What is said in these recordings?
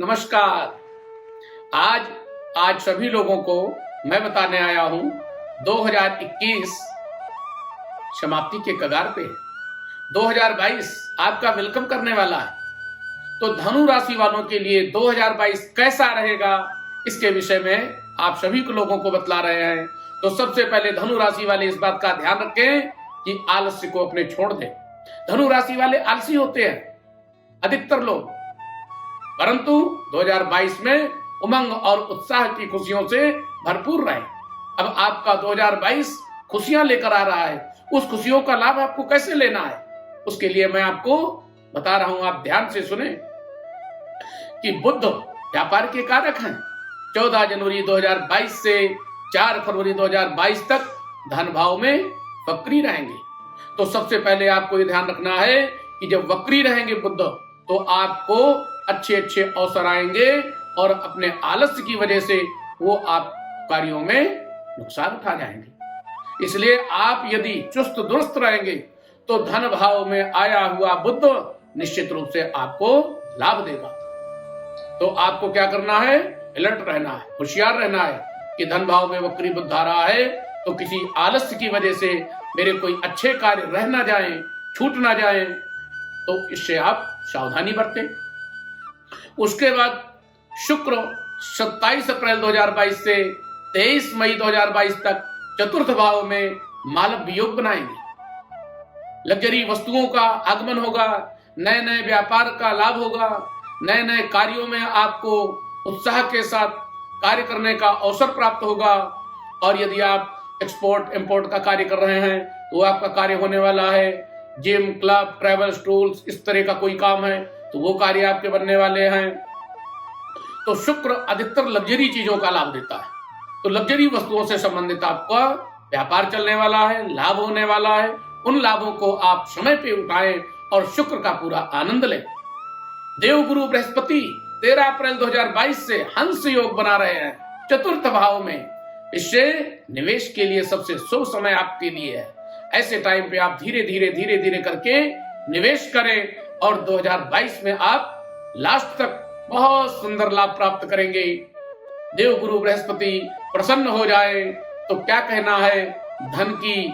नमस्कार। आज सभी लोगों को मैं बताने आया हूं 2021 समाप्ति के कगार पे 2022 आपका वेलकम करने वाला है। तो धनु राशि वालों के लिए 2022 कैसा रहेगा इसके विषय में आप सभी को लोगों को बतला रहे हैं। तो सबसे पहले धनु राशि वाले इस बात का ध्यान रखें कि आलस्य को अपने छोड़ दें। धनु राशि वाले आलसी होते हैं अधिकतर लोग, परंतु 2022 में उमंग और उत्साह की खुशियों से भरपूर रहे। अब आपका 2022 खुशियां लेकर आ रहा है। उस खुशियों का लाभ आपको कैसे लेना है उसके लिए मैं आपको बता रहा हूं, आप ध्यान से सुने कि बुध व्यापार के कारक हैं। 14 जनवरी 2022 से 4 फरवरी 2022 तक धन भाव में वक्री रहेंगे। तो सबसे पहले आपको यह ध्यान रखना है कि जब वक्री रहेंगे बुध तो आपको अच्छे अवसर आएंगे और अपने आलस्य की वजह से वो आप कार्यों में नुकसान उठा जाएंगे। इसलिए आप यदि चुस्त दुरुस्त रहेंगे तो धन भाव में आया हुआ बुध निश्चित रूप से आपको लाभ देगा। तो आपको क्या करना है, अलर्ट रहना है, होशियार रहना है कि धन भाव में वक्री बुध आ रहा है तो किसी आलस्य की वजह से मेरे कोई अच्छे कार्य रह ना जाए, छूट ना जाए, तो इससे आप सावधानी बरतें। उसके बाद शुक्र 27 अप्रैल 2022 से 23 मई 2022 तक चतुर्थ भाव में मालव योग बनाएंगे। लग्जरी वस्तुओं का आगमन होगा, नए नए व्यापार का लाभ होगा, नए नए कार्यों में आपको उत्साह के साथ कार्य करने का अवसर प्राप्त होगा। और यदि आप एक्सपोर्ट इंपोर्ट का कार्य कर रहे हैं तो आपका कार्य होने वाला है। जिम, क्लब, ट्रैवल, टूल्स, इस तरह का कोई काम है तो वो कार्य आपके बनने वाले हैं। तो शुक्र अधिकतर लग्जरी चीजों का लाभ देता है, तो लग्जरी वस्तुओं से संबंधित आपका व्यापार चलने वाला है, लाभ होने वाला है। उन लाभों को आप समय पे उठाएं और शुक्र का पूरा आनंद लें। देवगुरु बृहस्पति 13 अप्रैल 2022 से हंस योग बना रहे हैं चतुर्थ भाव में। इससे निवेश के लिए सबसे शुभ समय आपके लिए है। ऐसे टाइम पे आप धीरे धीरे करके निवेश करें और 2022 में आप लास्ट तक बहुत सुंदर लाभ प्राप्त करेंगे। देवगुरु बृहस्पति प्रसन्न हो जाए तो क्या कहना है, धन की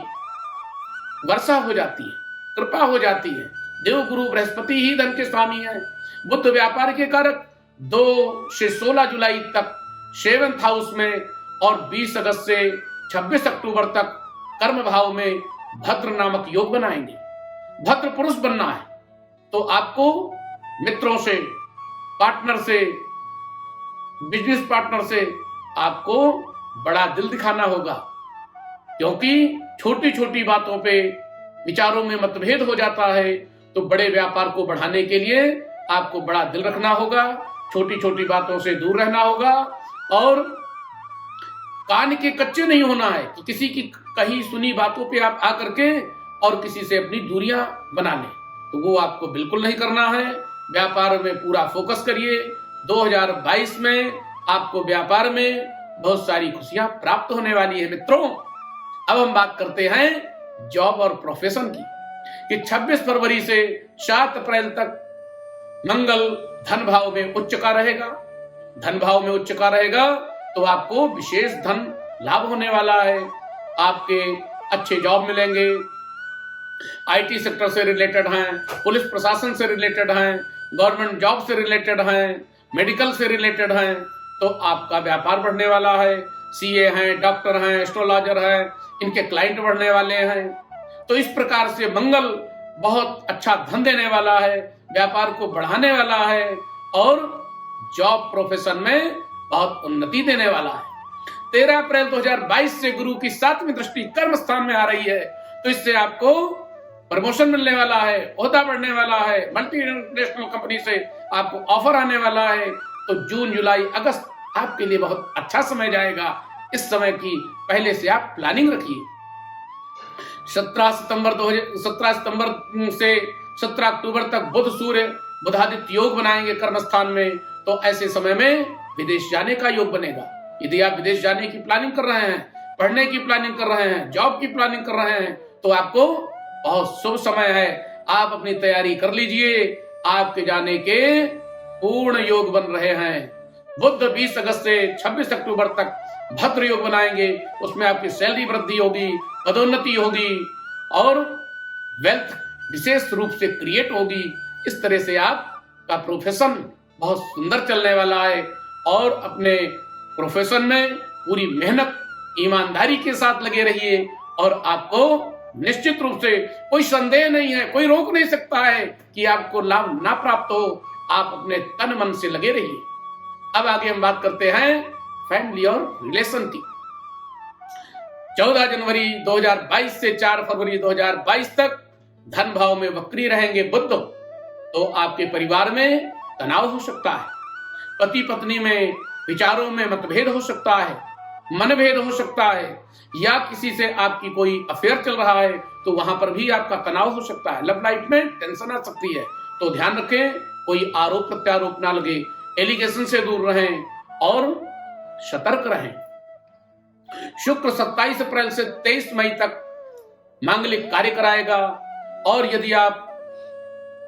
वर्षा हो जाती है, कृपा हो जाती है। देवगुरु बृहस्पति ही धन के स्वामी हैं। बुध व्यापार के कारक 2 से 16 जुलाई तक 7th हाउस में और 20 अगस्त से 26 अक्टूबर तक कर्म भाव में भद्र नामक योग बनाएंगे। भद्र पुरुष बनना है तो आपको मित्रों से, पार्टनर से, बिजनेस पार्टनर से आपको बड़ा दिल दिखाना होगा, क्योंकि छोटी छोटी बातों पे विचारों में मतभेद हो जाता है। तो बड़े व्यापार को बढ़ाने के लिए आपको बड़ा दिल रखना होगा, छोटी छोटी बातों से दूर रहना होगा और कान के कच्चे नहीं होना है कि किसी की कही सुनी बातों पे आप आकर के और किसी से अपनी दूरियां बना लें, तो वो आपको बिल्कुल नहीं करना है। व्यापार में पूरा फोकस करिए। 2022 में आपको व्यापार में बहुत सारी खुशियां प्राप्त होने वाली है। मित्रों, अब हम बात करते हैं जॉब और प्रोफेशन की कि 26 फरवरी से 7 अप्रैल तक मंगल धन भाव में उच्च का रहेगा। धन भाव में उच्च का रहेगा तो आपको विशेष धन लाभ होने वाला है। आपके अच्छे जॉब मिलेंगे, आईटी सेक्टर से रिलेटेड हैं, पुलिस प्रशासन से रिलेटेड हैं, गवर्नमेंट जॉब से रिलेटेड हैं, मेडिकल से रिलेटेड हैं, तो आपका व्यापार बढ़ने वाला है। सीए हैं, डॉक्टर हैं, एस्ट्रोलॉजर हैं, इनके क्लाइंट बढ़ने वाले हैं। तो इस प्रकार से मंगल बहुत अच्छा धन देने वाला है, व्यापार को बढ़ाने वाला है और जॉब प्रोफेशन में बहुत उन्नति देने वाला है। 13 अप्रैल 2022 से गुरु की 7वीं दृष्टि कर्म स्थान में आ रही है, तो इससे आपको प्रमोशन मिलने वाला है, ओहदा बढ़ने वाला है, मल्टीनेशनल कंपनी से आपको ऑफर आने वाला है। तो जून, जुलाई, अगस्त आपके लिए बहुत अच्छा समय जाएगा। इस समय की पहले से आप प्लानिंग रखिए। 17 सितंबर से 17 अक्टूबर तक बुध सूर्य बुधादित्य योग बनाएंगे कर्म स्थान में। तो ऐसे समय में विदेश जाने का योग बनेगा। यदि आप विदेश जाने की प्लानिंग कर रहे हैं, पढ़ने की प्लानिंग कर रहे हैं, जॉब की प्लानिंग कर रहे हैं, तो आपको बहुत शुभ समय है। आप अपनी तैयारी कर लीजिए। आपके जाने के पूर्ण योग बन रहे हैं। बुध 20 अगस्त से 26 अक्टूबर तक भद्र योग बनाएंगे। उसमें आपकी सैलरी वृद्धि होगी, पदोन्नति होगी और वेल्थ विशेष रूप से क्रिएट होगी। इस तरह से आपका प्रोफेशन बहुत सुंदर चलने वाला है और अपने प्रोफेशन में पूरी मेहनत ईमानदारी के साथ लगे रहिए और आपको निश्चित रूप से कोई संदेह नहीं है, कोई रोक नहीं सकता है कि आपको लाभ ना प्राप्त हो। आप अपने तन मन से लगे रहिए। अब आगे हम बात करते हैं फैमिली और रिलेशन की। 14 जनवरी 2022 से 4 फरवरी 2022 तक धन भाव में वक्री रहेंगे बुध, तो आपके परिवार में तनाव हो सकता है, पति पत्नी में विचारों में मतभेद हो सकता है, मनभेद हो सकता है, या किसी से आपकी कोई अफेयर चल रहा है तो वहां पर भी आपका तनाव हो सकता है। लव लाइफ में टेंशन आ सकती है, तो ध्यान रखें कोई आरोप प्रत्यारोप ना लगे, एलिगेशन से दूर रहें और सतर्क रहें। शुक्र 27 अप्रैल से 23 मई तक मांगलिक कार्य कराएगा और यदि आप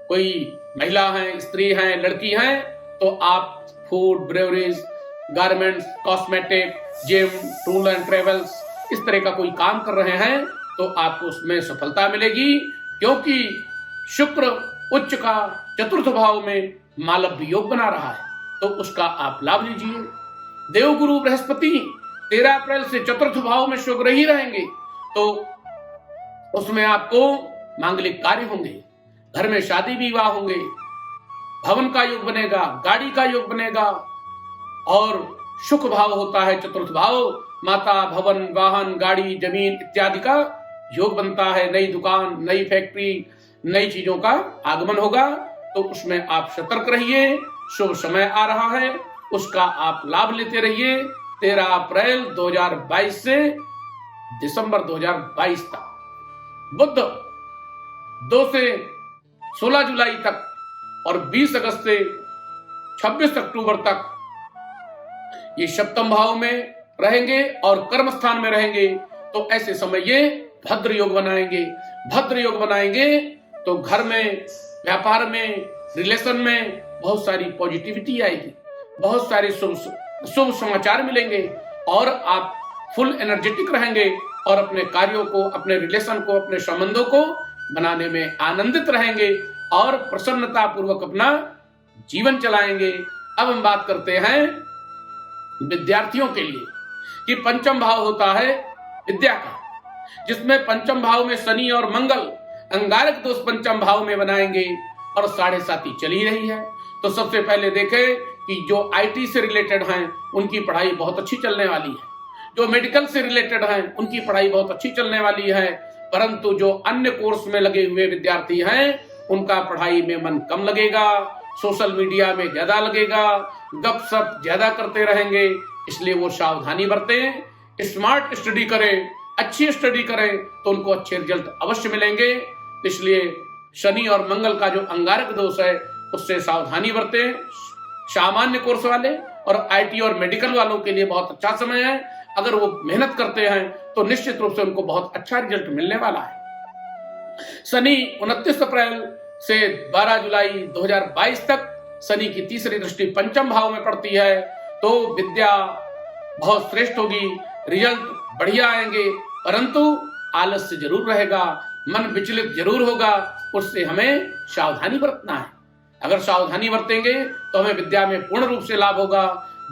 कोई महिला हैं, स्त्री हैं, लड़की हैं तो आप food, breweries, garments, cosmetic, gym, tour and travels इस तरह का कोई काम कर रहे हैं तो आपको उसमें सफलता मिलेगी, क्योंकि शुक्र उच्च का चतुर्थ भाव में मालव्य योग बना रहा है, तो उसका आप लाभ लीजिए। देवगुरु बृहस्पति 13 अप्रैल से चतुर्थ भाव में शुक्र ही रहेंगे, तो उसमें आपको मांगलिक कार्य होंगे, घर में शादी विवाह होंगे, भवन का योग बनेगा, गाड़ी का योग बनेगा और सुख भाव होता है चतुर्थ भाव, माता, भवन, वाहन, गाड़ी, जमीन इत्यादि का योग बनता है। नई दुकान, नई फैक्ट्री, नई चीजों का आगमन होगा, तो उसमें आप सतर्क रहिए। शुभ समय आ रहा है, उसका आप लाभ लेते रहिए। 13 अप्रैल 2022 से दिसंबर 2022 तक बुध 2 से 16 जुलाई तक और 20 अगस्त से 26 अक्टूबर तक ये सप्तम भाव में रहेंगे और कर्म स्थान में रहेंगे, तो ऐसे समय ये भद्र योग बनाएंगे। भद्र योग बनाएंगे तो घर में, व्यापार में, रिलेशन में बहुत सारी पॉजिटिविटी आएगी, बहुत सारे शुभ समाचार मिलेंगे और आप फुल एनर्जेटिक रहेंगे और अपने कार्यों को, अपने रिलेशन को, अपने संबंधों को बनाने में आनंदित रहेंगे और प्रसन्नता पूर्वक अपना जीवन चलाएंगे। अब हम बात करते हैं विद्यार्थियों के लिए कि पंचम भाव होता है विद्या का, जिसमें पंचम भाव में शनि और मंगल अंगारक दोष पंचम भाव में बनाएंगे और 7.5 चल ही रही है। तो सबसे पहले देखें कि जो आईटी से रिलेटेड हैं उनकी पढ़ाई बहुत अच्छी चलने वाली है, जो मेडिकल से रिलेटेड हैं उनकी पढ़ाई बहुत अच्छी चलने वाली है, परंतु जो अन्य कोर्स में लगे हुए विद्यार्थी हैं उनका पढ़ाई में मन कम लगेगा, सोशल मीडिया में ज्यादा लगेगा, गपशप ज्यादा करते रहेंगे, इसलिए वो सावधानी बरतें, स्मार्ट स्टडी करें, अच्छी स्टडी करें तो उनको अच्छे रिजल्ट अवश्य मिलेंगे। इसलिए शनि और मंगल का जो अंगारक दोष है उससे सावधानी बरतें। सामान्य कोर्स वाले और आईटी और मेडिकल वालों के लिए बहुत अच्छा समय है, अगर वो मेहनत करते हैं तो निश्चित रूप से उनको बहुत अच्छा रिजल्ट मिलने वाला है। शनि 29 अप्रैल से 12 जुलाई 2022 तक शनि की तीसरी दृष्टि पंचम भाव में पड़ती है, तो विद्या बहुत श्रेष्ठ होगी, रिजल्ट बढ़िया आएंगे, परंतु आलस्य जरूर रहेगा, मन विचलित जरूर होगा, उससे हमें सावधानी बरतना है। अगर सावधानी बरतेंगे तो हमें विद्या में पूर्ण रूप से लाभ होगा।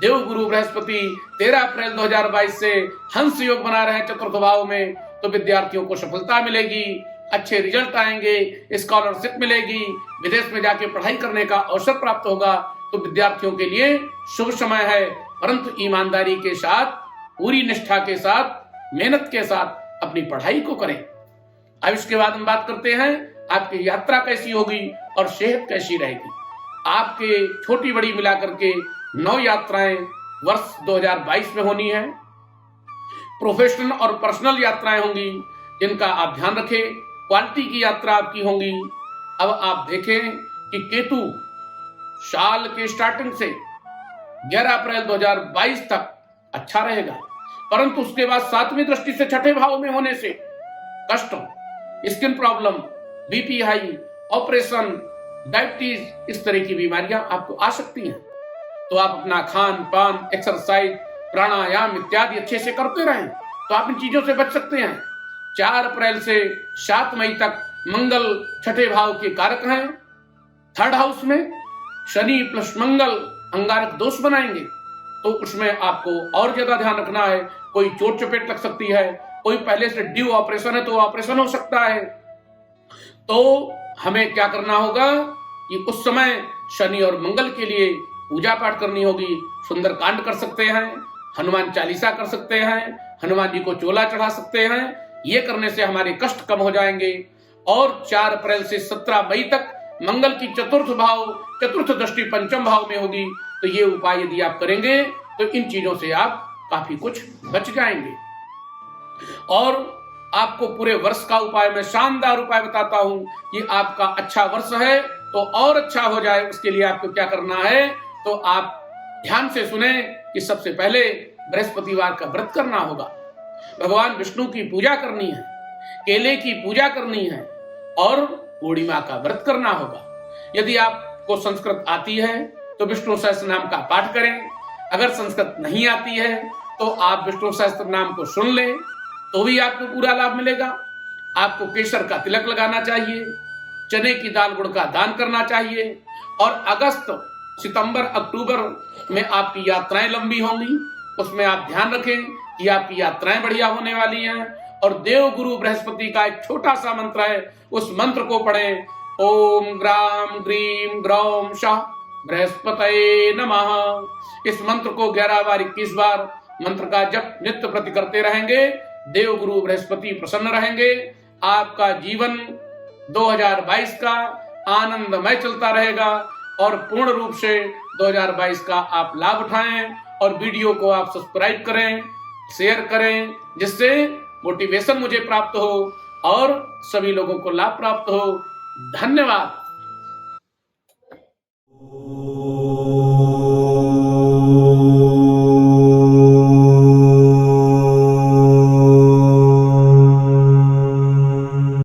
देव गुरु बृहस्पति 13 अप्रैल 2022 से हंस योग बना रहे हैं चतुर्थ भाव में, तो विद्यार्थियों को सफलता मिलेगी, अच्छे रिजल्ट आएंगे, स्कॉलरशिप मिलेगी, विदेश में जाके पढ़ाई करने का अवसर प्राप्त होगा। तो विद्यार्थियों के लिए शुभ समय है, परंतु ईमानदारी के साथ, पूरी निष्ठा के साथ, मेहनत के साथ अपनी पढ़ाई को करें। अब इसके बाद हम बात करते हैं आपकी यात्रा कैसी होगी और सेहत कैसी रहेगी। आपके छोटी बड़ी मिलाकर के 9 यात्राएं वर्ष 2022 में होनी है। प्रोफेशनल और पर्सनल यात्राएं होंगी जिनका आप ध्यान रखें, क्वालिटी की यात्रा आपकी होंगी। अब आप देखें कि केतु साल के स्टार्टिंग से 11 अप्रैल 2022 तक अच्छा रहेगा, परंतु उसके बाद 7वीं दृष्टि से 6ठे भाव में होने से कष्ट, skin problem, BP high, operation, diabetes, इस तरह की बीमारियां आपको आ सकती हैं। तो आप अपना खान पान, एक्सरसाइज, प्राणायाम इत्यादि अच्छे से करते रहें तो आप इन चीजों से बच सकते हैं। 4 अप्रैल से 7 मई तक मंगल छठे भाव के कारक हैं। 3rd हाउस में शनि प्लस मंगल अंगारक दोष बनाएंगे, तो उसमें आपको और ज्यादा ध्यान रखना है। कोई चोट चपेट लग सकती है, कोई पहले से ड्यू ऑपरेशन है तो ऑपरेशन हो सकता है। तो हमें क्या करना होगा कि उस समय शनि और मंगल के लिए पूजा पाठ करनी होगी। सुंदरकांड कर सकते हैं, हनुमान चालीसा कर सकते हैं, हनुमान जी को चोला चढ़ा सकते हैं। ये करने से हमारे कष्ट कम हो जाएंगे। और 4 अप्रैल से 17 मई तक मंगल की चतुर्थ दृष्टि पंचम भाव में होगी। तो ये उपाय यदि आप करेंगे तो इन चीजों से आप काफी कुछ बच जाएंगे। और आपको पूरे वर्ष का उपाय, मैं शानदार उपाय बताता हूं कि आपका अच्छा वर्ष है तो और अच्छा हो जाए, उसके लिए आपको क्या करना है, तो आप ध्यान से सुने कि सबसे पहले बृहस्पतिवार का व्रत करना होगा, भगवान विष्णु की पूजा करनी है, केले की पूजा करनी है और पूर्णिमा का व्रत करना होगा। यदि आपको संस्कृत आती है तो विष्णु सहस्त्र नाम का पाठ करें। अगर संस्कृत नहीं आती है तो आप विष्णु सहस्त्र नाम को सुन लें तो भी आपको पूरा लाभ मिलेगा। आपको केसर का तिलक लगाना चाहिए, चने की दाल गुड़ का दान करना चाहिए। और अगस्त, सितंबर, अक्टूबर में आपकी यात्राएं लंबी होंगी, उसमें आप ध्यान रखें कि आपकी यात्राएं बढ़िया होने वाली हैं। और देव गुरु बृहस्पति का एक छोटा सा मंत्र है, उस मंत्र को पढ़ें, ओम ग्राम ग्रीम ग्रौम शाह बृहस्पतये नमः। इस मंत्र को 11 बार 21 बार मंत्र का जप नित्य प्रति करते रहेंगे, देव गुरु बृहस्पति प्रसन्न रहेंगे। आपका जीवन 2022 का आनंदमय चलता रहेगा और पूर्ण रूप से 2022 का आप लाभ उठाएं। और वीडियो को आप सब्सक्राइब करें, शेयर करें, जिससे मोटिवेशन मुझे प्राप्त हो और सभी लोगों को लाभ प्राप्त हो। धन्यवाद।